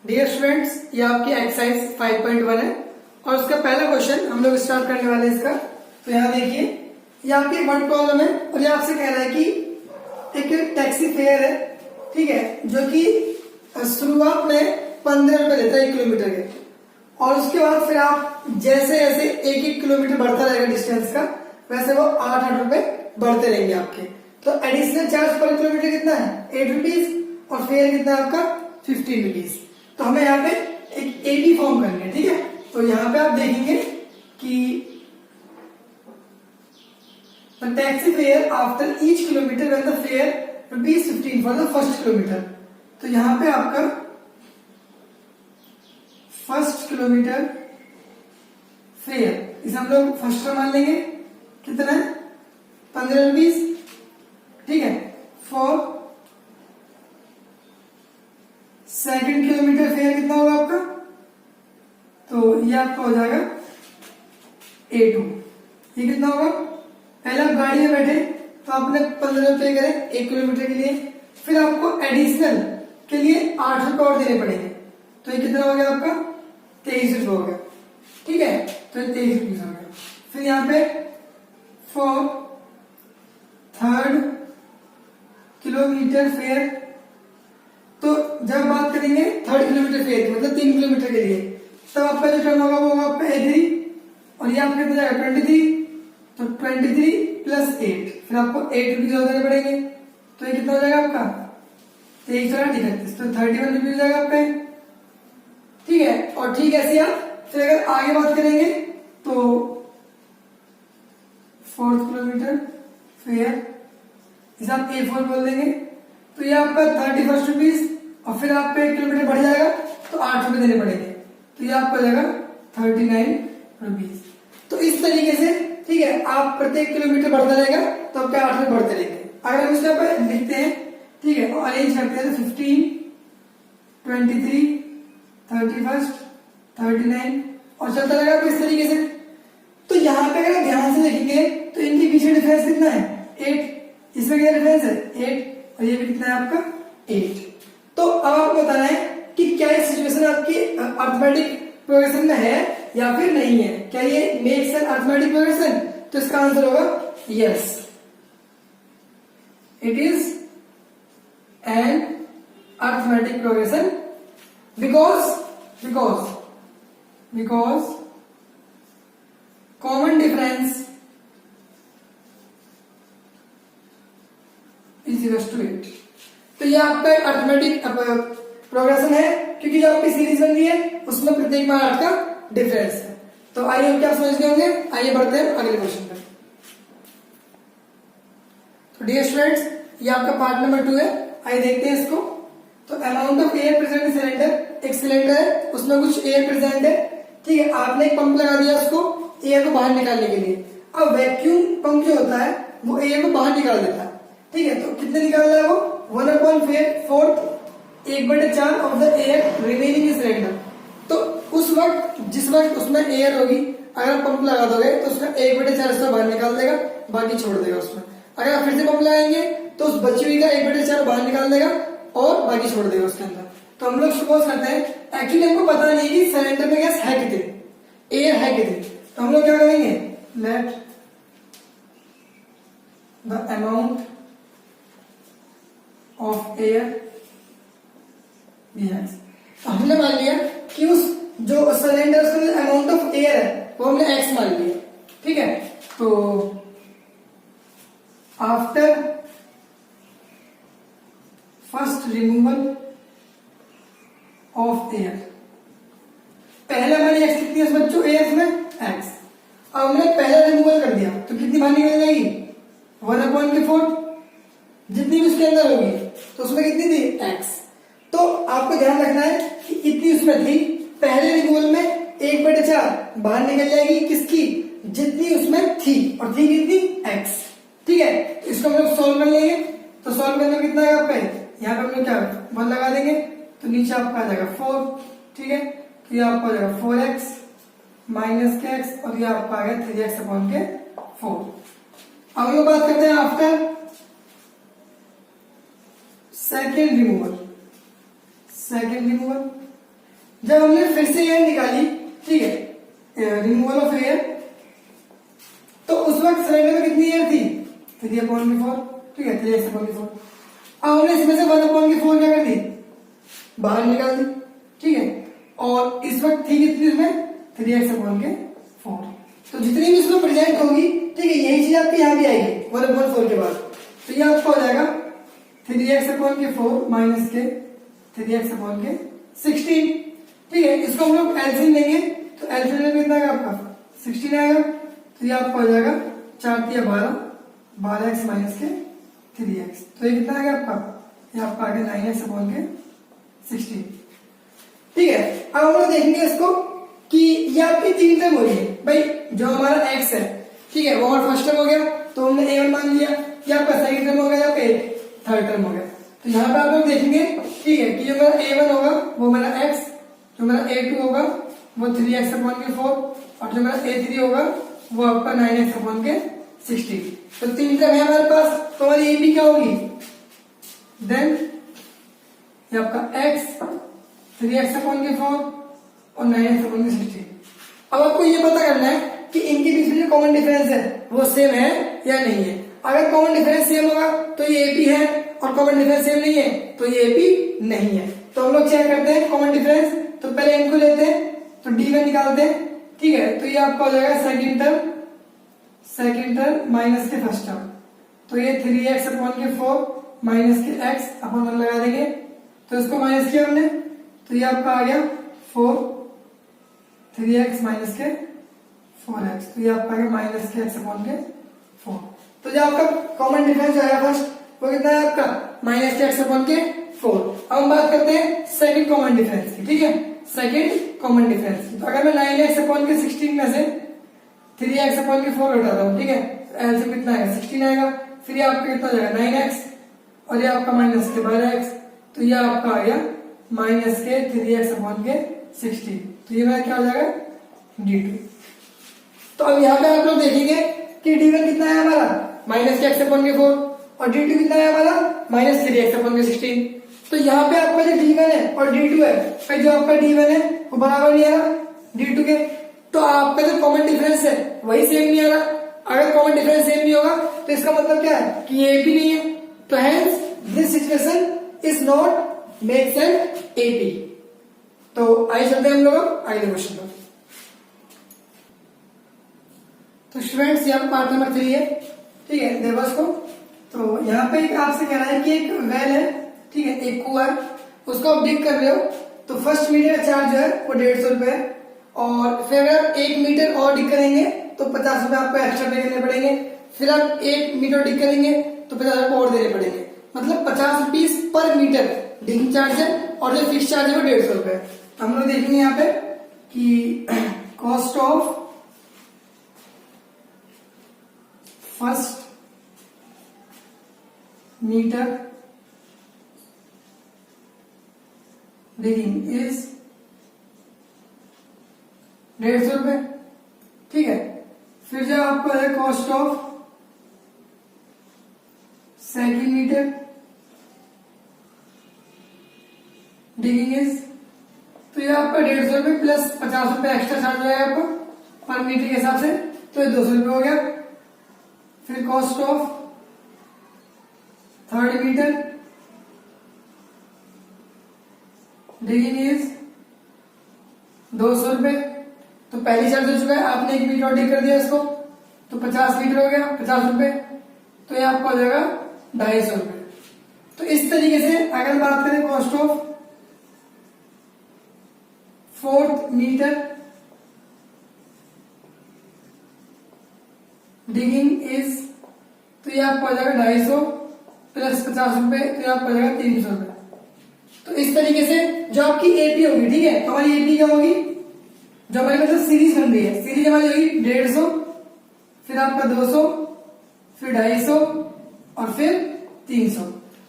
Dear students, ये आपकी exercise 5.1 है और उसका पहला क्वेश्चन हम लोग स्टार्ट करने वाले हैं इसका। तो यहाँ देखिए, ये आपकी एक वर्ड प्रॉब्लम है और ये आपसे कह रहा है कि एक टैक्सी फेयर है, ठीक है, जो कि शुरुआत में 15 रुपए लेता है 1 किलोमीटर के, और उसके बाद फिर आप जैसे जैसे 1-1 किलोमीटर बढ़ता रहेगा डिस्टेंस का, वैसे वो 8-8 रुपए बढ़ते रहेंगे आपके। तो एडिशनल चार्ज पर किलोमीटर कितना है? 8 रुपीज और फेयर कितना है आपका? 15 रुपीज। तो हमें यहाँ पे एक एबी फॉर्म करनी है, ठीक है। तो यहाँ पे आप देखेंगे कि taxi fare after each kilometre when the fair ₹15 for the first kilometre. तो यहाँ पे आपका फर्स्ट किलोमीटर फेयर, इसे हम लोग फर्स्ट का मान लेंगे, कितना है? 15 रुपीज, ठीक है। फॉर सेकंड किलोमीटर फेयर कितना होगा आपका? तो ये आपका हो जाएगा A2। ये कितना होगा? पहले आप गाड़ी में बैठे तो आपने 15 रुपए करे 1 किलोमीटर के लिए, फिर आपको एडिशनल के लिए 8 रुपए और देने पड़ेंगे। तो ये कितना हो गया आपका? 23 रुपए हो गया, ठीक है। तो ये 23 रुपीज हो गया। फिर यहाँ पे फॉर थर्ड किलोमीटर फेयर, तो जब बात करेंगे थर्ड किलोमीटर फेयर की, मतलब 3 किलोमीटर के लिए, तब आपका जो टर्म होगा वो होगा आपका A3 और ये आपका कितना जाएगा? 23। तो 23 प्लस 8, फिर आपको 8 रुपीज और देने पड़ेंगे। तो ये कितना हो जाएगा आपका? 23 और 38, तो 31 रुपीज हो जाएगा आपका, ठीक है। और ठीक ऐसे आप फिर अगर आगे बात करेंगे तो फोर्थ किलोमीटर फेयर, इसे आप A4 बोल देंगे। तो ये आपका 31 रुपीज और फिर आपको 1 किलोमीटर बढ़ जाएगा तो 8 रुपए देने पड़ेंगे। तो ये आपको जाएगा 39 रुपीज। तो इस तरीके से, ठीक है, आप प्रत्येक किलोमीटर बढ़ता रहेगा तो आपके 8 रुपए बढ़ते रहेंगे। अगर हम इसके ऊपर लिखते हैं, ठीक है, और अरेंज करते हैं तो 15, 23, 31, 39 और चलता रहेगा आपको इस तरीके से। तो यहाँ पे अगर ध्यान से देखेंगे तो इनके पीछे डिफरेंस कितना है? 8। इसमें क्या डिफरेंस है? 8। और ये भी कितना है आपका? 8। तो अब आपको बताना है कि क्या ये सिचुएशन आपकी अर्थमेटिक प्रोग्रेशन में है या फिर नहीं है। क्या ये मेक्स एन अर्थमेटिक प्रोग्रेशन? तो इसका आंसर होगा yes, it is an arithmetic progression because common difference is equals to 8। तो ये आपका अर्थमेटिक प्रोग्रेशन है, क्योंकि जो आपकी सीरीज बन रही है उसमें प्रत्येक में 8 का डिफरेंस है। तो आइए हम क्या समझ गए होंगे, आइए बढ़ते हैं अगले क्वेश्चन पर। तो डियर स्टूडेंट्स, ये आपका पार्ट नंबर 2 है, आइए देखते हैं इसको। तो amount of air present in cylinder, एक सिलेंडर है उसमें कुछ एयर प्रेजेंट है, ठीक है। आपने एक पंप लगा दिया उसको एयर को बाहर निकालने के लिए। अब वैक्यूम पंप जो होता है वो एयर को बाहर निकाल देता है, ठीक है। तो कितने निकाल रहा है वो? 1/4, 1/4 of the air remaining in cylinder. तो उस वक्त, जिस वक्त उसमें एयर होगी, अगर पंप लगा दोगे तो उसका 1/4 हिस्सा बाहर निकाल देगा, बाकी छोड़ देगा उसमें। अगर आप फिर से पंप लगाएंगे तो उस बची हुई का 1/4 बाहर निकाल देगा और बाकी छोड़ देगा उसके अंदर। तो हम लोग सपोज करते हैं, एक्चुअली हमको पता नहीं कि सिलेंडर में गैस है कितनी, एयर है कितनी। तो हम लोग क्या करेंगे? Let the amount of air be x. तो हमने मान लिया कि उस जो सिलेंडर का अमाउंट ऑफ एयर है वो हमने एक्स मान लिया, ठीक है। तो after first removal of air, पहले हमारी एक्स कितनी है बच्चों? एयर में एक्स। अब हमने पहला रिमूवल कर दिया तो कितनी बाहर निकल जाएगी? 1/4, जितनी भी उसके अंदर होगी। तो उसमें कितनी थी? एक्स। तो आपको ध्यान रखना है कि इतनी उसमें थी, पहले रिमूवल में 1/4 बाहर निकल जाएगी, किसकी? जितनी उसमें थी, और थी कितनी? एक्स, ठीक है। तो इसको हम लोग सोल्व कर लेंगे। तो सोल्व करने में कितना है आपका? यहाँ पे हम लोग क्या 1 लगा देंगे तो नीचे आपका आ जाएगा 4, ठीक है। तो ये आपका आ जाएगा 4x माइनस के x और ये आपका आ गया 3x/4। अब हम लोग बात करते हैं आफ्टर सेकेंड रिमूवल। जब हमने फिर से एयर निकाली, ठीक है, रिमूवल ऑफ एयर, तो उस वक्त सिलेंडर में कितनी एयर थी? 3/4, ठीक है, 3x/4। अब हमने इसमें से 1/4 क्या कर दी? बाहर निकाल दी, ठीक है, और इस वक्त थी कितनी इसमें? 3x/4। तो जितनी भी इसमें प्रेजेंट होगी, ठीक है, यही चीज आपकी यहाँ भी आएगी 1/4 के बाद। तो ये आपका हो जाएगा 3x/4 माइनस के 3x/16, ठीक है। इसको हम लोग एलसीएम लेंगे, तो एलसीएम में कितना आएगा आपका? 16 आएगा। तो ये आपका हो जाएगा 4×12, 12x माइनस के 3x। तो ये कितना आ गया आपका? ये आपका आ गया 9x/16, ठीक है। अब हम लोग देखेंगे इसको कि ये आपकी 3 टर्म हो रही है भाई। जो हमारा x है, ठीक है, वो हमारा फर्स्ट टर्म हो गया, तो हमने a1 मान लिया। ये आपका सेकंड टर्म हो गया, या थर्ड टर्म हो गया। तो यहाँ पे आप लोग देखेंगे, ठीक है, कि जो मेरा a1 होगा वो मेरा x, जो मेरा a2 होगा वो 3x/4, और जो मेरा a3 होगा वो आपका 9x/16। तो 3 टर्म है हमारे पास, तो हमारी ए बी क्या होगी? देन ये आपका x 3x/4 और 9x/16। अब आपको ये पता करना है कि इनके बीच में जो कॉमन डिफरेंस है वो सेम है या नहीं है। अगर कॉमन डिफरेंस सेम होगा तो ये एपी है, और कॉमन डिफरेंस सेम नहीं है तो ये एपी नहीं है। तो हम लोग चेक करते हैं कॉमन डिफरेंस। तो पहले इनको लेते हैं, तो d1 निकालते हैं, ठीक है। तो ये आपका हो जाएगा सेकंड टर्म माइनस के फर्स्ट टर्म। तो ये 3x/4 माइनस के x अपन 1 लगा देंगे, तो इसको माइनस किया हमने, तो ये आपका आ गया 4, 3x माइनस के 4x। तो ये आपका आ गया माइनस के x/4। तो जो आपका कॉमन डिफरेंस आया फर्स्ट, वो कितना है आपका? माइनस के x/4। अब हम बात करते हैं सेकंड कॉमन डिफरेंस की, ठीक है, सेकंड कॉमन डिफरेंस की। तो अगर मैं 9x/16 में से 3x/4 हटाता हूँ, ठीक है, एलसीएम कितना आएगा? 16 आएगा। फिर ये आपका कितना हो जाएगा? 9x, और ये आपका माइनस के 12x। तो ये आपका आ गया माइनस के 3x/16। तो ये मेरा क्या हो जाएगा? d2। तो अब यहाँ पे आप लोग देखेंगे कि d1 कितना है हमारा? माइनस के x/4, और d2 कितना है हमारा? Minus 3x/16। तो यहाँ पे आपका जो d1 है और d2 है, फिर जो आपका d1 है वो बराबर नहीं आ रहा d2 के, तो आपका जो कॉमन डिफरेंस है वही सेम नहीं आ रहा। अगर कॉमन डिफरेंस सेम नहीं होगा तो इसका मतलब क्या है? कि ये भी नहीं है। तो hence this situation is not makes an AP. तो आइए चलते हैं हम लोग अगले क्वेश्चन पर। तो स्टूडेंट्स यहाँ पार्ट नंबर 3 है, ठीक है, देखो इसको। तो यहाँ पे एक आपसे कह रहा है कि एक वेल है, ठीक है, एक कुआं, उसको आप डिग कर रहे हो। तो फर्स्ट मीटर का चार्ज जो है वो 150 रुपए है, और फिर अगर 1 मीटर और डिग करेंगे तो 50 रुपए आपको एक्स्ट्रा पे करने पड़ेंगे। फिर आप 1 मीटर डिग करेंगे तो 50 रुपए और देने पड़ेंगे, मतलब 50 rupees per metre digging charge है, और जो फिक्स चार्ज है वो 150 रुपए। तो हम लोग देखेंगे यहाँ पे कि cost of first metre digging is 150 रुपए, ठीक है। फिर जो आपको है cost of second metre digging is, तो ये आपका 150 रुपए प्लस 50 रुपए एक्स्ट्रा चार्ज हो जाएगा आपको पर मीटर के हिसाब से, तो ये 200 रुपए हो गया। फिर cost of third metre digging is 200 रुपए। तो पहली चार्ज हो चुका है, आपने 1 मीटर और डिग कर दिया इसको, तो 50 मीटर हो गया 50 रुपए। तो ये आपका हो जाएगा 250 रुपए। तो इस तरीके से अगर बात करें cost of fourth metre digging is, तो ये आपको हो जाएगा 250 प्लस 50 रुपए, तो ये आपको हो जाएगा 300 रुपए। तो इस तरीके से जो आपकी एपी होगी, ठीक है, हमारी एपी क्या होगी? जो हमारे पास सीरीज बन रही है, सीरीज हमारी होगी 150, फिर आपका 200, फिर 250 और फिर 300।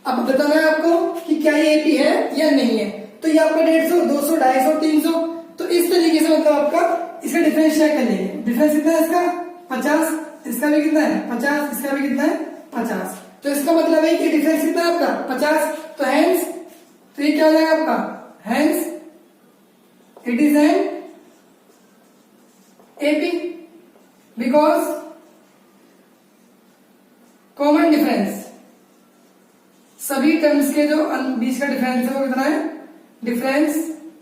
अब बताना है आपको कि क्या ये एपी है या नहीं है। तो ये आपका 150, 200, 250, 300। तो इस तरीके से मतलब आपका इसका डिफरेंस चेक कर लेंगे। डिफरेंस कितना है इसका? 50, इसका भी कितना है? 50, इसका भी कितना है? 50। तो इसका मतलब है कि डिफरेंस कितना है आपका? 50। तो हेंस, तो ये क्या हो जाएगा आपका? Hence it is an AP because common difference, सभी टर्म्स के जो बीच का डिफरेंस है वो कितना है, डिफरेंस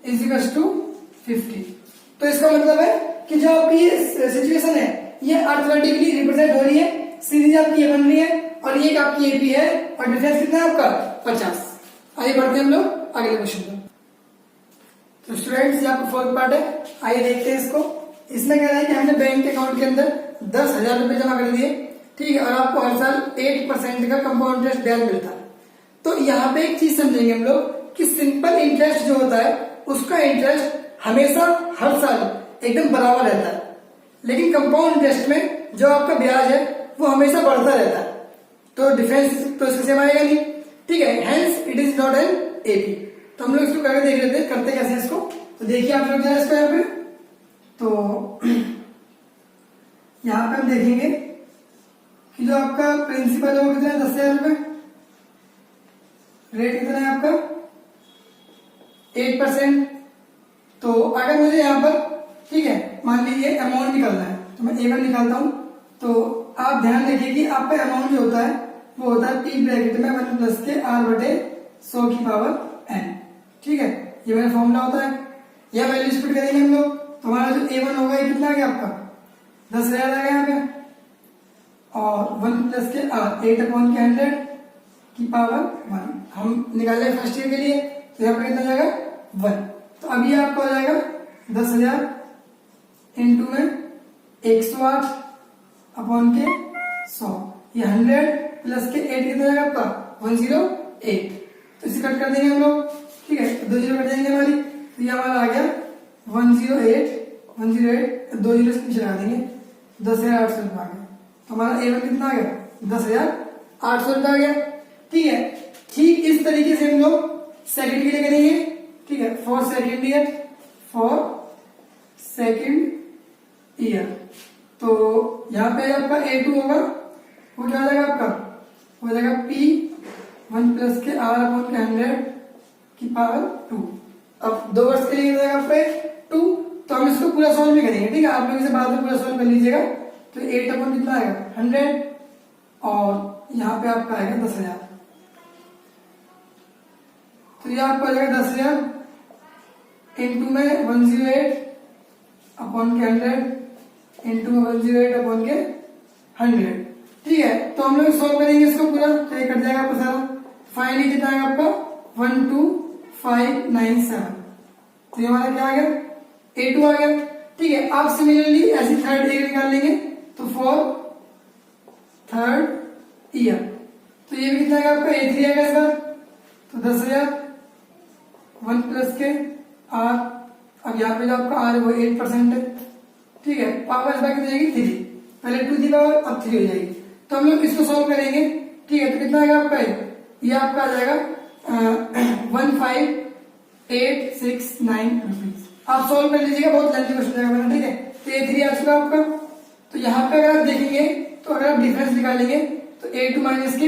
इज इक्वल टू 50। तो इसका मतलब है कि जो आपकी ये सिचुएशन है ये अर्थमेटिकली रिप्रेजेंट हो रही है, सीरीज आपकी ये बन रही है और ये आपकी एपी है और डिफरेंस कितना है आपका 50। आइए बढ़ते हैं हम लोग अगले क्वेश्चन पर। तो स्टूडेंट्स ये आपका फोर्थ पार्ट है, आइए देखते हैं इसको। इसमें कह रहा है कि हमने बैंक अकाउंट के अंदर 10,000 रुपए जमा कर दिए, ठीक है, और आपको हर साल 8% का कंपाउंड इंटरेस्ट ब्याज मिलता है। तो यहाँ पे एक चीज समझेंगे हम लोग कि सिंपल इंटरेस्ट जो होता है उसका इंटरेस्ट हमेशा हर साल एकदम बराबर रहता है, लेकिन कंपाउंड इंटरेस्ट में जो आपका ब्याज है वो हमेशा बढ़ता रहता है, तो डिफरेंस तो इसके सेम आएगा नहीं, ठीक है, hence it is not an AP. तो हम लोग इसको करके देख लेते हैं, करते कैसे इसको। तो देखिए आप लोग जरा इसको यहाँ पे, तो यहाँ पे हम देखेंगे कि जो आपका प्रिंसिपल है वो कितना है, 10,000 रुपए, रेट कितना है आपका 8%। तो अगर मुझे यहाँ पर, ठीक है, मान लीजिए अमाउंट निकालना है तो मैं A1 निकालता हूं। तो आप ध्यान रखिए कि आपका अमाउंट जो होता है वो होता है P ब्रैकेट में 1 प्लस के R/100 की पावर n, ठीक है, ये मेरा फॉर्मूला होता है। यह वैल्यू स्प्लिट करेंगे हम लोग, तो हमारा जो A1 होगा ये कितना आ गया आपका 10,000 आ गया यहाँ पे, और 1 प्लस के R 8/100 की पावर 1 हम निकाले फर्स्ट ईयर के लिए, तो यहाँ पर कितना जाएगा 1। तो अभी आपका हो जाएगा 10,000 इंटू में 108 अपॉन के 100, ये 100 प्लस के 8 कितना जाएगा आपका 108। तो इसे कट कर देंगे हम लोग, ठीक है, तो 2 जीरो कट जाएंगे हमारी, तो ये हमारा आ गया 108 2 जीरो से पीछे लगा देंगे, 10,800 रुपये आ गया। तो हमारा A1 कितना आ गया 10,800 रुपये आ गया, ठीक है। ठीक इस तरीके से हम लोग सेकंड के लिए करेंगे, ठीक है, फॉर सेकंड ईयर। तो यहाँ पे आपका A2 होगा, वो क्या हो जाएगा आपका, हो जाएगा P 1 प्लस के R/100 की पावर 2। अब 2 वर्ष के लिए हो जाएगा आपका 2, तो हम इसको पूरा सॉल्व भी करेंगे, ठीक है, आप लोग इसे बाद में पूरा सॉल्व कर लीजिएगा। तो 8 कितना आएगा 100 और यहाँ पे आपका आएगा 10,000, तो ये आपका आ जाएगा 10,000 इंटू में 108 अपॉन के 100 इंटू में 108 अपॉन के 100, ठीक है। तो हम लोग सॉल्व करेंगे इसको पूरा, तो ये कट जाएगा आपका सारा, फाइनली कितना आएगा आपका 12597। तो ये हमारा क्या आ गया A2 आ गया, ठीक है। आप सिमिलरली ऐसी थर्ड ईयर निकाल लेंगे, तो फॉर थर्ड ईयर, तो ये भी कितना आएगा आपका A3 आएगा इस बार, तो 10,000 1 प्लस के R, अब यहाँ पे जो आपका R है वो 8% है, ठीक है, पावर इस बार कितनी जाएगी 3, पहले 2 थी पावर अब 3 हो जाएगी। तो हम लोग इसको सॉल्व करेंगे, ठीक है, तो कितना आएगा आपका ये आपका आ जाएगा 15,869 रुपीज। आप सॉल्व कर लीजिएगा, बहुत लेंथी क्वेश्चन जाएगा मेरा, ठीक है। तो A3 आ चुका आपका। तो यहाँ पे अगर आप देखेंगे, तो अगर आप डिफरेंस निकालेंगे तो A2 माइनस के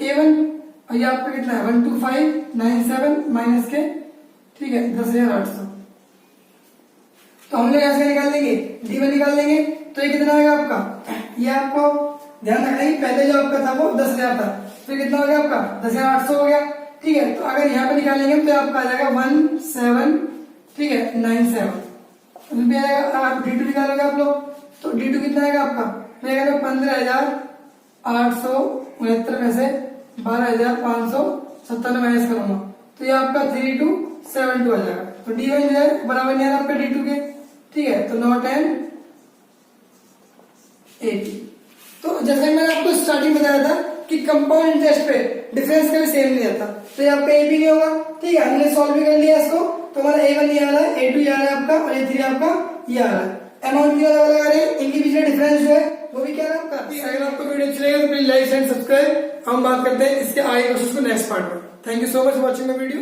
A1, और ये आपका कितना है 12597 माइनस के, ठीक है, 10,800। तो हम लोग ऐसे निकाल लेंगे, D1 निकाल लेंगे, तो ये कितना आएगा आपका, ये आपको ध्यान रखना है पहले जो आपका था वो 10,000 था, फिर कितना हो गया आपका 10,800 हो गया, ठीक है। तो अगर यहाँ पे निकालेंगे तो आपका आ जाएगा 17, ठीक है, 97। आप D2 निकालोगे आप लोग, तो D2 कितना आएगा आपका, तो 15,869 में से 12,597 माइनस करूंगा, तो ये आपका 3272 आ जाएगा। तो D1 जो है बराबर नहीं आ रहा आपका D2 के, ठीक है, तो नॉट एन एपी। तो जैसे मैंने आपको स्टार्टिंग बताया था कि कंपाउंड इंटरेस्ट पे डिफरेंस कभी सेम नहीं रहता, तो ये आपका एपी नहीं होगा, ठीक है। हमने सॉल्व भी कर लिया इसको, तो हमारा A1 ये आ रहा है, A2 ये आ रहा है आपका, और A3 आपका ये आ रहा है। अमाउंट की लगा रहे हैं, इनके बीच में डिफरेंस जो है वो भी क्या है आपका। अगर आपको वीडियो अच्छी लगे तो प्लीज लाइक एंड सब्सक्राइब। हम बात करते हैं इसके आगे क्वेश्चन को नेक्स्ट पार्ट में। Thank you so much for watching the video.